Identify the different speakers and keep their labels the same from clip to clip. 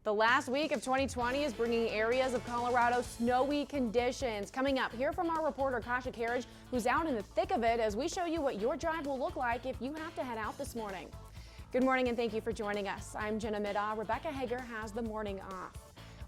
Speaker 1: The last week of 2020 is bringing areas of Colorado snowy conditions. Coming up, hear from our reporter Kasha Carriage, who's out in the thick of it as we show you what your drive will look like if you have to head out this morning. Good morning and thank you for joining us. I'm Jenna Middaugh. Rebecca Hager has the morning off.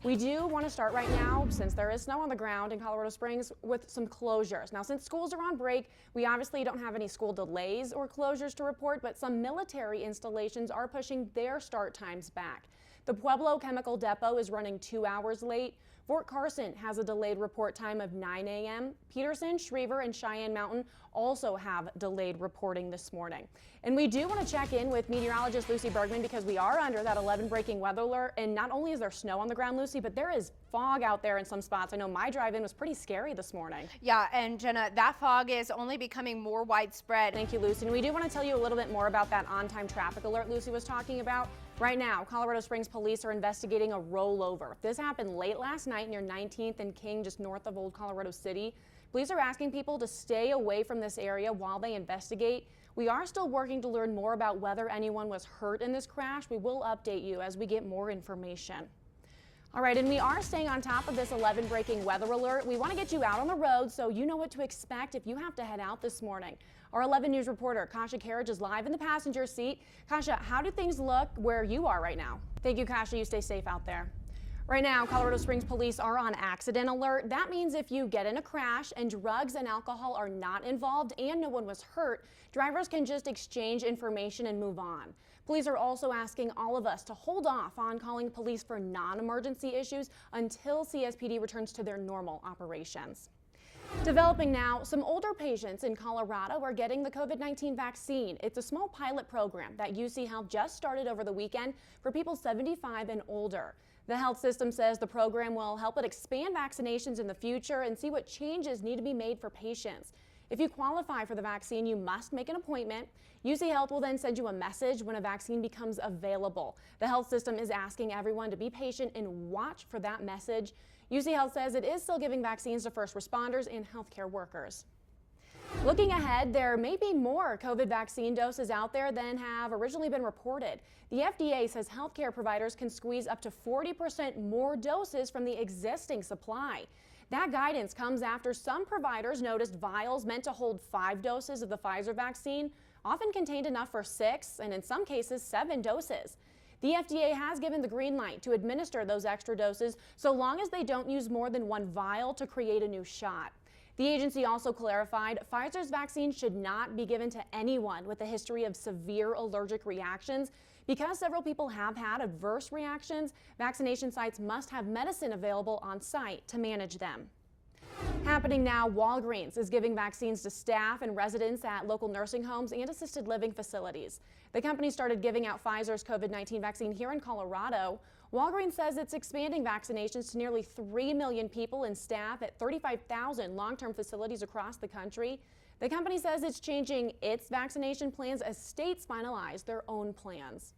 Speaker 1: We do want to start right now, since there is snow on the ground in Colorado Springs, with some closures. Now, since schools are on break, we obviously don't have any school delays or closures to report, but some military installations are pushing their start times back. The Pueblo Chemical Depot is running 2 hours late. Fort Carson has a delayed report time of 9 a.m. Peterson, Schriever, and Cheyenne Mountain also have delayed reporting this morning. And we do want to check in with meteorologist Lucy Bergman because we are under that 11 breaking weather alert. And not only is there snow on the ground, Lucy, but there is fog out there in some spots. I know my drive-in was pretty scary this morning.
Speaker 2: Yeah, and Jenna, that fog is only becoming more widespread.
Speaker 1: Thank you, Lucy. And we do want to tell you a little bit more about that on-time traffic alert Lucy was talking about. Right now, Colorado Springs police are investigating a rollover. This happened late last night near 19th and King, just north of Old Colorado City. Police are asking people to stay away from this area while they investigate. We are still working to learn more about whether anyone was hurt in this crash. We will update you as we get more information. All right, and we are staying on top of this 11 breaking weather alert. We want to get you out on the road so you know what to expect if you have to head out this morning. Our 11 News reporter, Kasha Carriage, is live in the passenger seat. Kasha, how do things look where you are right now? Thank you, Kasha. You stay safe out there. Right now, Colorado Springs police are on accident alert. That means if you get in a crash and drugs and alcohol are not involved and no one was hurt, drivers can just exchange information and move on. Police are also asking all of us to hold off on calling police for non-emergency issues until CSPD returns to their normal operations. Developing now, some older patients in Colorado are getting the COVID-19 vaccine. It's a small pilot program that UC Health just started over the weekend for people 75 and older. The health system says the program will help it expand vaccinations in the future and see what changes need to be made for patients. If you qualify for the vaccine, you must make an appointment. UC Health will then send you a message when a vaccine becomes available. The health system is asking everyone to be patient and watch for that message. UC Health says it is still giving vaccines to first responders and healthcare workers. Looking ahead, there may be more COVID vaccine doses out there than have originally been reported. The FDA says healthcare providers can squeeze up to 40% more doses from the existing supply. That guidance comes after some providers noticed vials meant to hold 5 doses of the Pfizer vaccine often contained enough for 6 and in some cases 7 doses. The FDA has given the green light to administer those extra doses so long as they don't use more than 1 vial to create a new shot. The agency also clarified Pfizer's vaccine should not be given to anyone with a history of severe allergic reactions. Because several people have had adverse reactions, vaccination sites must have medicine available on site to manage them. Happening now, Walgreens is giving vaccines to staff and residents at local nursing homes and assisted living facilities. The company started giving out Pfizer's COVID-19 vaccine here in Colorado. Walgreens says it's expanding vaccinations to nearly 3 million people and staff at 35,000 long-term facilities across the country. The company says it's changing its vaccination plans as states finalize their own plans.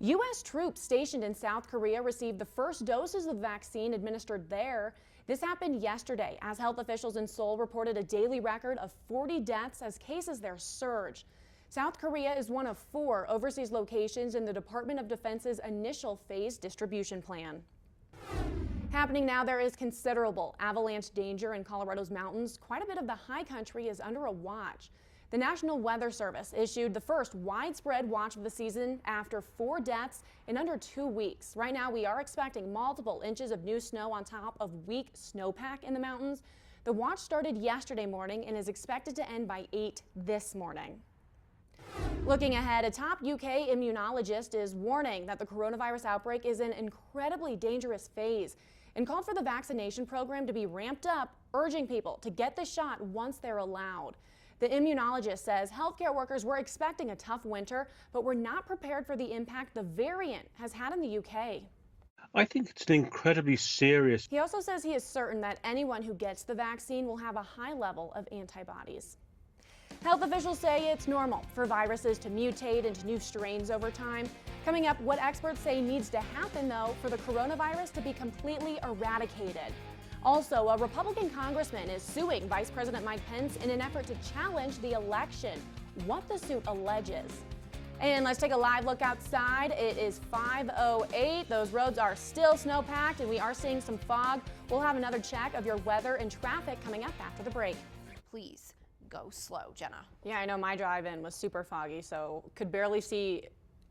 Speaker 1: U.S. troops stationed in South Korea received the first doses of the vaccine administered there. This happened yesterday as health officials in Seoul reported a daily record of 40 deaths as cases there surge. South Korea is one of 4 overseas locations in the Department of Defense's initial phase distribution plan. Happening now, there is considerable avalanche danger in Colorado's mountains. Quite a bit of the high country is under a watch. The National Weather Service issued the first widespread watch of the season after 4 deaths in under 2 weeks. Right now, we are expecting multiple inches of new snow on top of weak snowpack in the mountains. The watch started yesterday morning and is expected to end by 8 this morning. Looking ahead, a top UK immunologist is warning that the coronavirus outbreak is an incredibly dangerous phase and called for the vaccination program to be ramped up, urging people to get the shot once they're allowed. The immunologist says healthcare workers were expecting a tough winter, but were not prepared for the impact the variant has had in the UK.
Speaker 3: I think it's an incredibly serious.
Speaker 1: He also says he is certain that anyone who gets the vaccine will have a high level of antibodies. Health officials say it's normal for viruses to mutate into new strains over time. Coming up, what experts say needs to happen, though, for the coronavirus to be completely eradicated. Also, a Republican congressman is suing Vice President Mike Pence in an effort to challenge the election. What the suit alleges. And let's take a live look outside. It is 5:08. Those roads are still snow-packed, and we are seeing some fog. We'll have another check of your weather and traffic coming up after the break.
Speaker 2: Please go slow, Jenna.
Speaker 1: Yeah, I know my drive-in was super foggy, so could barely see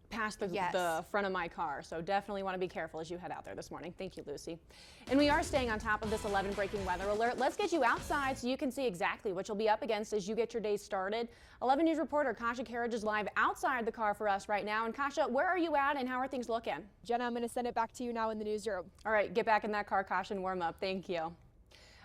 Speaker 1: past the front of my car. So definitely want to be careful as you head out there this morning. Thank you, Lucy. And we are staying on top of this 11 breaking weather alert. Let's get you outside so you can see exactly what you'll be up against as you get your day started. 11 News reporter Kasha Carriage is live outside the car for us right now. And Kasha, where are you at and how are things looking?
Speaker 4: Jenna, I'm going to send it back to you now in the newsroom.
Speaker 1: All right, get back in that car, Kasha, and warm up. Thank you.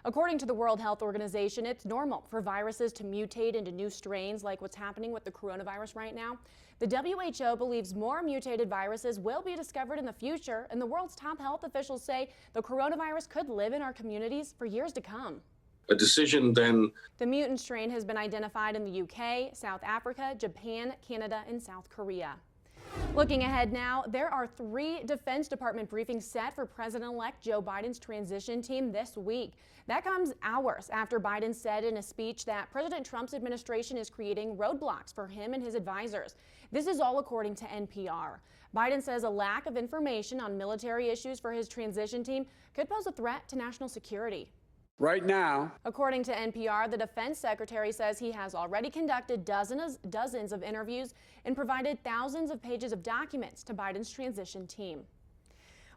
Speaker 1: According to the World Health Organization, it's normal for viruses to mutate into new strains like what's happening with the coronavirus right now. The WHO believes more mutated viruses will be discovered in the future, and the world's top health officials say the coronavirus could live in our communities for years to come.
Speaker 5: A decision then.
Speaker 1: The mutant strain has been identified in the UK, South Africa, Japan, Canada, and South Korea. Looking ahead now, there are 3 Defense Department briefings set for President-elect Joe Biden's transition team this week. That comes hours after Biden said in a speech that President Trump's administration is creating roadblocks for him and his advisors. This is all according to NPR. Biden says a lack of information on military issues for his transition team could pose a threat to national security.
Speaker 6: Right now,
Speaker 1: according to NPR, the defense secretary says he has already conducted dozens of interviews and provided thousands of pages of documents to Biden's transition team.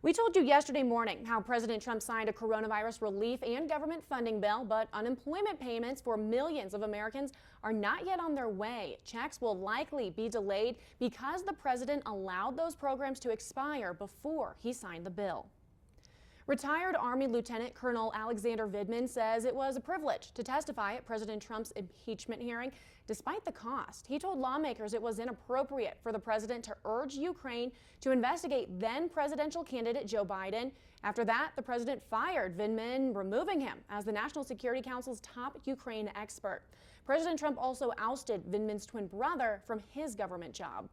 Speaker 1: We told you yesterday morning how President Trump signed a coronavirus relief and government funding bill, but unemployment payments for millions of Americans are not yet on their way. Checks will likely be delayed because the president allowed those programs to expire before he signed the bill. Retired Army Lieutenant Colonel Alexander Vindman says it was a privilege to testify at President Trump's impeachment hearing despite the cost. He told lawmakers it was inappropriate for the president to urge Ukraine to investigate then presidential candidate Joe Biden. After that, the president fired Vindman, removing him as the National Security Council's top Ukraine expert. President Trump also ousted Vindman's twin brother from his government job.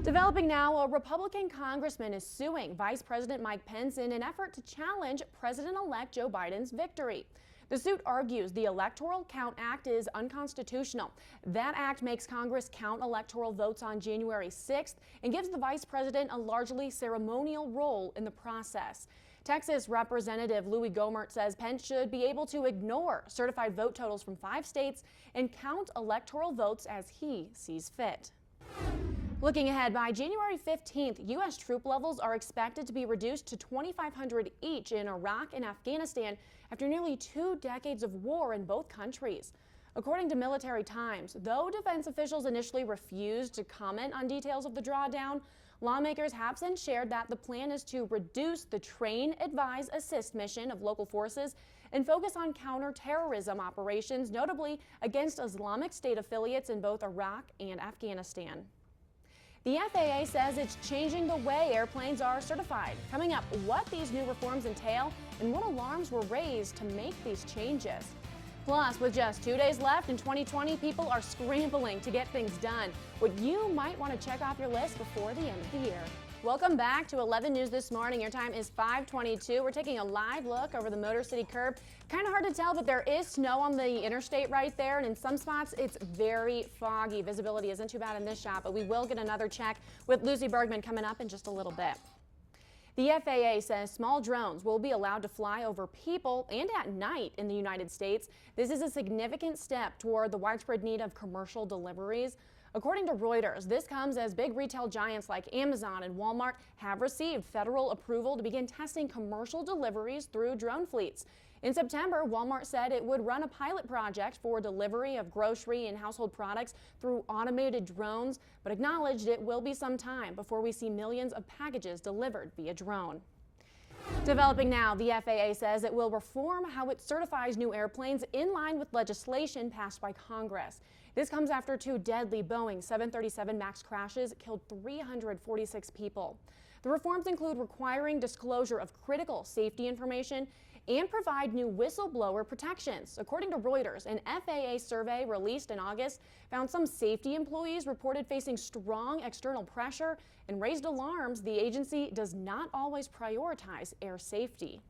Speaker 1: Developing now, a Republican congressman is suing Vice President Mike Pence in an effort to challenge President-elect Joe Biden's victory. The suit argues the Electoral Count Act is unconstitutional. That act makes Congress count electoral votes on January 6th and gives the vice president a largely ceremonial role in the process. Texas Representative Louis Gohmert says Pence should be able to ignore certified vote totals from 5 states and count electoral votes as he sees fit. Looking ahead, by January 15th, U.S. troop levels are expected to be reduced to 2,500 each in Iraq and Afghanistan after nearly 2 decades of war in both countries. According to Military Times, though defense officials initially refused to comment on details of the drawdown, lawmakers have since shared that the plan is to reduce the train, advise, assist mission of local forces and focus on counterterrorism operations, notably against Islamic State affiliates in both Iraq and Afghanistan. The FAA says it's changing the way airplanes are certified. Coming up, what these new reforms entail and what alarms were raised to make these changes. Plus, with just 2 days left in 2020, people are scrambling to get things done. What you might want to check off your list before the end of the year. Welcome back to 11 News This Morning. Your time is 5:22. We're taking a live look over the Motor City curb. Kind of hard to tell, but there is snow on the interstate right there, and in some spots it's very foggy. Visibility isn't too bad in this shot, but we will get another check with Lucy Bergman coming up in just a little bit. The FAA says small drones will be allowed to fly over people and at night in the United States. This is a significant step toward the widespread need of commercial deliveries. According to Reuters, this comes as big retail giants like Amazon and Walmart have received federal approval to begin testing commercial deliveries through drone fleets. In September, Walmart said it would run a pilot project for delivery of grocery and household products through automated drones, but acknowledged it will be some time before we see millions of packages delivered via drone. Developing now, the FAA says it will reform how it certifies new airplanes in line with legislation passed by Congress. This comes after 2 deadly Boeing 737 MAX crashes killed 346 people. The reforms include requiring disclosure of critical safety information and provide new whistleblower protections. According to Reuters, an FAA survey released in August found some safety employees reported facing strong external pressure and raised alarms the agency does not always prioritize air safety.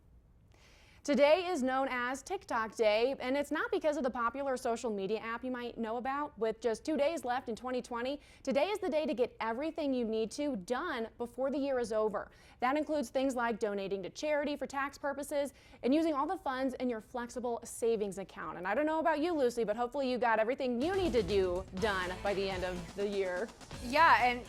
Speaker 1: Today is known as TikTok Day, and it's not because of the popular social media app you might know about. With just 2 days left in 2020, today is the day to get everything you need to done before the year is over. That includes things like donating to charity for tax purposes and using all the funds in your flexible savings account. And I don't know about you, Lucy, but hopefully you got everything you need to do done by the end of the year.
Speaker 2: Yeah, and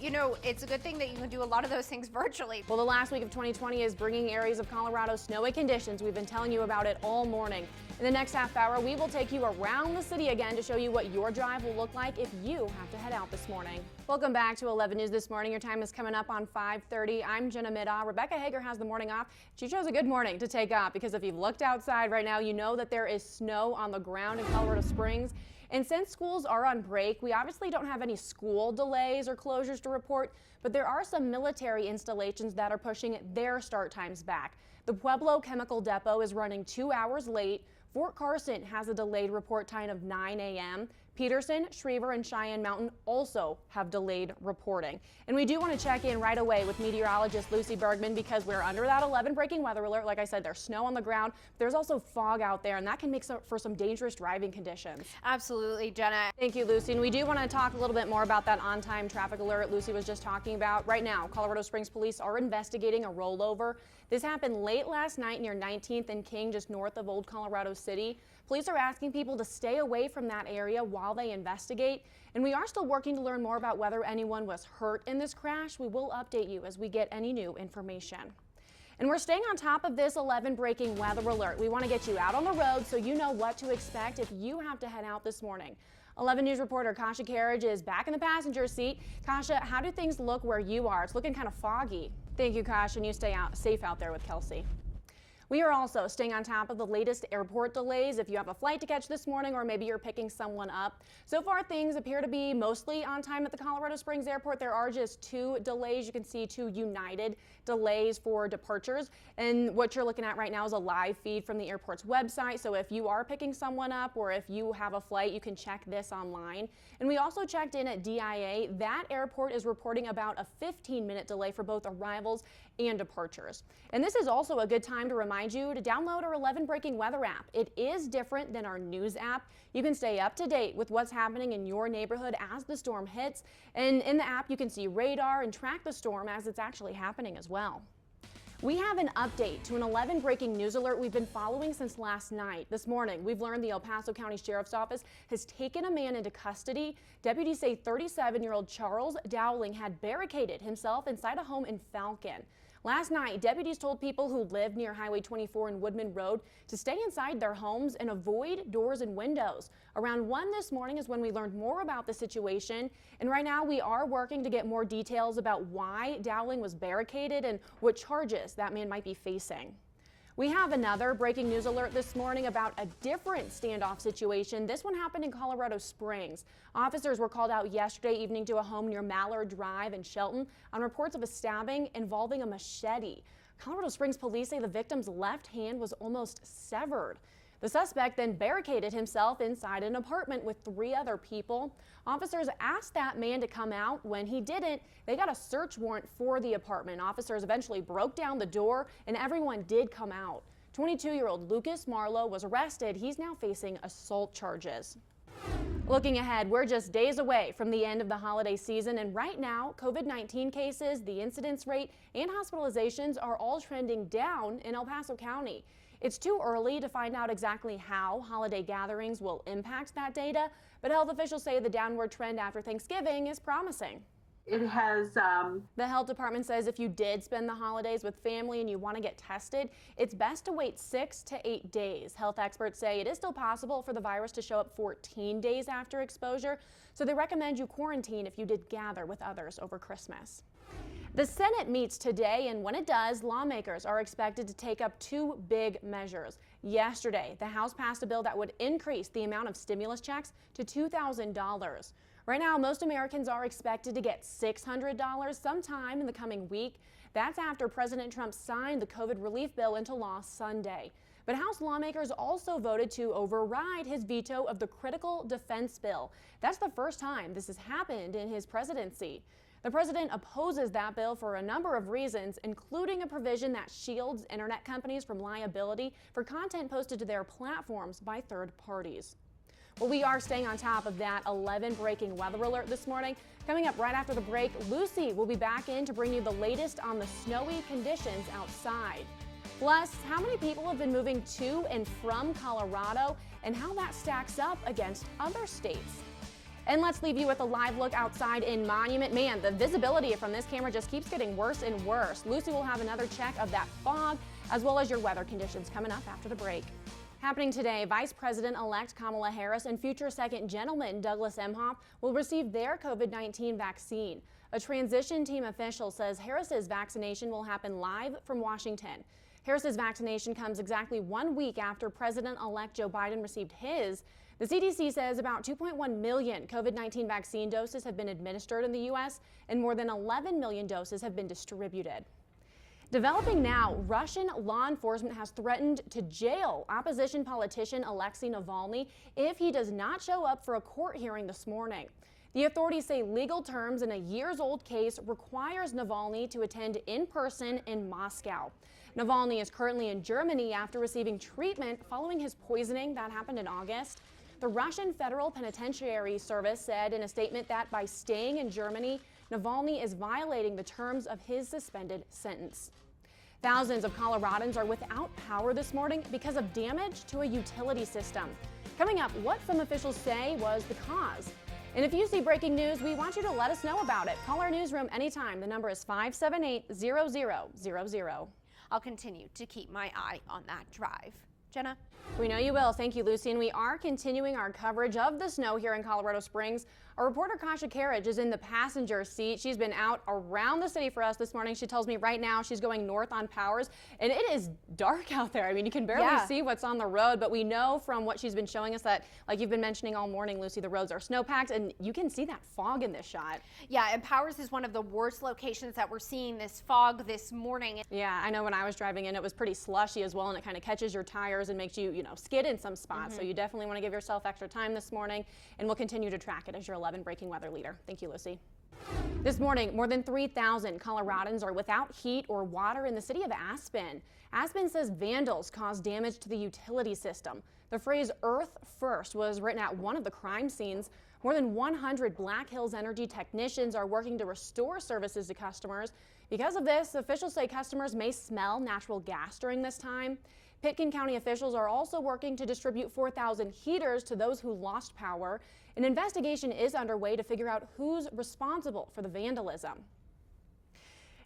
Speaker 2: it's a good thing that you can do a lot of those things virtually.
Speaker 1: Well, the last week of 2020 is bringing areas of Colorado snowy conditions. We've been telling you about it all morning. In the next half hour, we will take you around the city again to show you what your drive will look like if you have to head out this morning. Welcome back to 11 News This Morning. Your time is coming up on 5:30. I'm Jenna Middaugh. Rebecca Hager has the morning off. She chose a good morning to take off because if you've looked outside right now, you know that there is snow on the ground in Colorado Springs. And since schools are on break, we obviously don't have any school delays or closures to report, but there are some military installations that are pushing their start times back. The Pueblo Chemical Depot is running 2 hours late. Fort Carson has a delayed report time of 9 a.m. Peterson, Schriever, and Cheyenne Mountain also have delayed reporting. And we do want to check in right away with meteorologist Lucy Bergman because we're under that 11 breaking weather alert. Like I said, there's snow on the ground. There's also fog out there, and that can make for some dangerous driving conditions.
Speaker 2: Absolutely, Jenna.
Speaker 1: Thank you, Lucy. And we do want to talk a little bit more about that on-time traffic alert Lucy was just talking about. Right now, Colorado Springs police are investigating a rollover. This happened late last night near 19th and King, just north of Old Colorado City. Police are asking people to stay away from that area while they investigate. And we are still working to learn more about whether anyone was hurt in this crash. We will update you as we get any new information. And we're staying on top of this 11 breaking weather alert. We want to get you out on the road so you know what to expect if you have to head out this morning. 11 News reporter Kasha Carriage is back in the passenger seat. Kasha, how do things look where you are? It's looking kind of foggy. Thank you, Kasha, and you stay safe out there with Kelsey. We are also staying on top of the latest airport delays. If you have a flight to catch this morning or maybe you're picking someone up. So far, things appear to be mostly on time at the Colorado Springs Airport. There are just 2 delays. You can see 2 United delays for departures. And what you're looking at right now is a live feed from the airport's website. So if you are picking someone up or if you have a flight, you can check this online. And we also checked in at DIA. That airport is reporting about a 15-minute delay for both arrivals and departures. And this is also a good time to remind you to download our 11 breaking weather app. It is different than our news app. You can stay up to date with what's happening in your neighborhood as the storm hits. And in the app, you can see radar and track the storm as it's actually happening as well. We have an update to an 11 breaking news alert we've been following since last night. This morning, we've learned the El Paso County Sheriff's Office has taken a man into custody. Deputies say 37-year-old Charles Dowling had barricaded himself inside a home in Falcon. Last night, deputies told people who live near Highway 24 and Woodman Road to stay inside their homes and avoid doors and windows. Around 1 this morning is when we learned more about the situation. And right now we are working to get more details about why Dowling was barricaded and what charges that man might be facing. We have another breaking news alert this morning about a different standoff situation. This one happened in Colorado Springs. Officers were called out yesterday evening to a home near Mallard Drive in Shelton on reports of a stabbing involving a machete. Colorado Springs police say the victim's left hand was almost severed. The suspect then barricaded himself inside an apartment with 3 other people. Officers asked that man to come out. When he didn't, they got a search warrant for the apartment. Officers eventually broke down the door and everyone did come out. 22-year-old Lucas Marlowe was arrested. He's now facing assault charges. Looking ahead, we're just days away from the end of the holiday season, and right now, COVID-19 cases, the incidence rate, and hospitalizations are all trending down in El Paso County. It's too early to find out exactly how holiday gatherings will impact that data, but health officials say the downward trend after Thanksgiving is promising.
Speaker 6: It has.
Speaker 1: The health department says if you did spend the holidays with family and you want to get tested, it's best to wait 6 to 8 days. Health experts say it is still possible for the virus to show up 14 days after exposure, so they recommend you quarantine if you did gather with others over Christmas. The Senate meets today, and when it does, lawmakers are expected to take up 2 big measures. Yesterday, the House passed a bill that would increase the amount of stimulus checks to $2,000. Right now, most Americans are expected to get $600 sometime in the coming week. That's after President Trump signed the COVID relief bill into law Sunday. But House lawmakers also voted to override his veto of the critical defense bill. That's the first time this has happened in his presidency. The president opposes that bill for a number of reasons, including a provision that shields internet companies from liability for content posted to their platforms by third parties. Well, we are staying on top of that 11 breaking weather alert this morning. Coming up right after the break, Lucy will be back in to bring you the latest on the snowy conditions outside. Plus, how many people have been moving to and from Colorado and how that stacks up against other states. And let's leave you with a live look outside in Monument. Man, the visibility from this camera just keeps getting worse and worse. Lucy will have another check of that fog as well as your weather conditions coming up after the break. Happening today, Vice President-elect Kamala Harris and future second gentleman Douglas Emhoff will receive their COVID-19 vaccine. A transition team official says Harris's vaccination will happen live from Washington. Harris's vaccination comes exactly 1 week after President-elect Joe Biden received his. The CDC says about 2.1 million COVID-19 vaccine doses have been administered in the U.S. and more than 11 million doses have been distributed. Developing now, Russian law enforcement has threatened to jail opposition politician Alexei Navalny if he does not show up for a court hearing this morning. The authorities say legal terms in a years-old case requires Navalny to attend in person in Moscow. Navalny is currently in Germany after receiving treatment following his poisoning that happened in August. The Russian Federal Penitentiary Service said in a statement that by staying in Germany, Navalny is violating the terms of his suspended sentence. Thousands of Coloradans are without power this morning because of damage to a utility system. Coming up, what some officials say was the cause. And if you see breaking news, we want you to let us know about it. Call our newsroom anytime. The number is 578-0000.
Speaker 2: I'll continue to keep my eye on that drive. Jenna?
Speaker 1: We know you will. Thank you, Lucy. And we are continuing our coverage of the snow here in Colorado Springs. Our reporter Kasha Carriage is in the passenger seat. She's been out around the city for us this morning. She tells me right now she's going north on Powers, and it is dark out there. I mean, you can barely see what's on the road, but we know from what she's been showing us that, like you've been mentioning all morning, Lucy, the roads are snowpacked, and you can see that fog in this shot.
Speaker 2: Yeah, and Powers is one of the worst locations that we're seeing this fog this morning.
Speaker 1: Yeah, I know when I was driving in, it was pretty slushy as well, and it kind of catches your tires and makes you, skid in some spots. So you definitely want to give yourself extra time this morning, and we'll continue to track it as your 11 breaking weather leader. Thank you, Lucy. This morning, more than 3,000 Coloradans are without heat or water in the city of Aspen. Aspen says vandals caused damage to the utility system. The phrase "Earth First" was written at one of the crime scenes. More than 100 Black Hills Energy technicians are working to restore services to customers. Because of this, officials say customers may smell natural gas during this time. Pitkin County officials are also working to distribute 4,000 heaters to those who lost power. An investigation is underway to figure out who's responsible for the vandalism.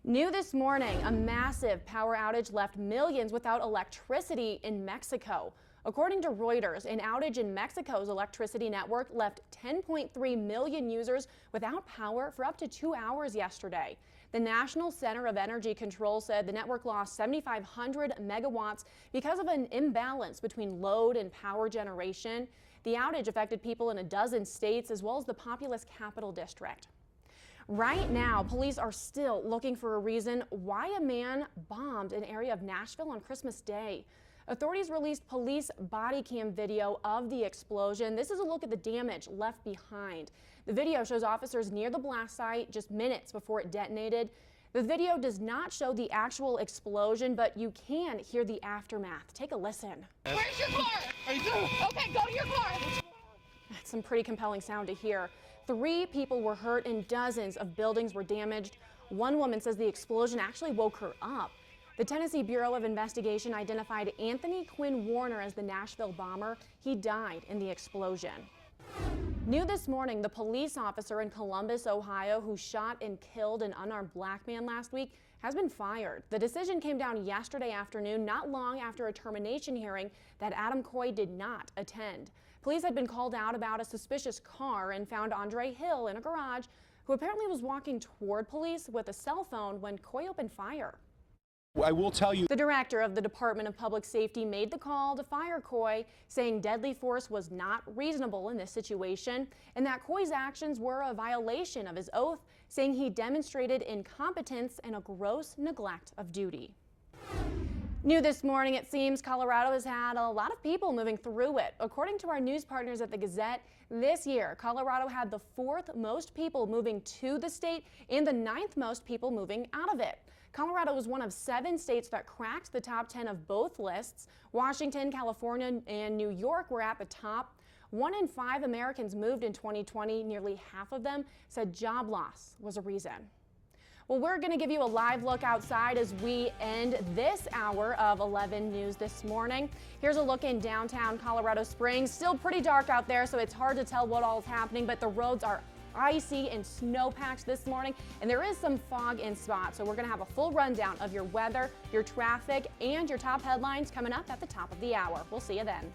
Speaker 1: New this morning, a massive power outage left millions without electricity in Mexico. According to Reuters, an outage in Mexico's electricity network left 10.3 million users without power for up to 2 hours yesterday. The National Center of Energy Control said the network lost 7,500 megawatts because of an imbalance between load and power generation. The outage affected people in a dozen states as well as the populous Capital District. Right now, police are still looking for a reason why a man bombed an area of Nashville on Christmas Day. Authorities released police body cam video of the explosion. This is a look at the damage left behind. The video shows officers near the blast site just minutes before it detonated. The video does not show the actual explosion, but you can hear the aftermath. Take a listen.
Speaker 6: Where's your car? Okay, go to your car.
Speaker 1: That's some pretty compelling sound to hear. 3 people were hurt and dozens of buildings were damaged. One woman says the explosion actually woke her up. The Tennessee Bureau of Investigation identified Anthony Quinn Warner as the Nashville bomber. He died in the explosion. New this morning, the police officer in Columbus, Ohio, who shot and killed an unarmed black man last week has been fired. The decision came down yesterday afternoon, not long after a termination hearing that Adam Coy did not attend. Police had been called out about a suspicious car and found Andre Hill in a garage, who apparently was walking toward police with a cell phone when Coy opened fire.
Speaker 7: I will tell you,
Speaker 1: the director of the Department of Public Safety made the call to fire Coy, saying deadly force was not reasonable in this situation and that Coy's actions were a violation of his oath, saying he demonstrated incompetence and a gross neglect of duty. New this morning, it seems Colorado has had a lot of people moving through it. According to our news partners at the Gazette, this year, Colorado had the 4th most people moving to the state and the 9th most people moving out of it. Colorado was one of 7 states that cracked the top 10 of both lists. Washington, California, and New York were at the top. 1 in 5 Americans moved in 2020. Nearly half of them said job loss was a reason. Well, we're going to give you a live look outside as we end this hour of 11 News this morning. Here's a look in downtown Colorado Springs. Still pretty dark out there, so it's hard to tell what all is happening, but the roads are icy and snow-packed this morning, and there is some fog in spots. So we're going to have a full rundown of your weather, your traffic, and your top headlines coming up at the top of the hour. We'll see you then.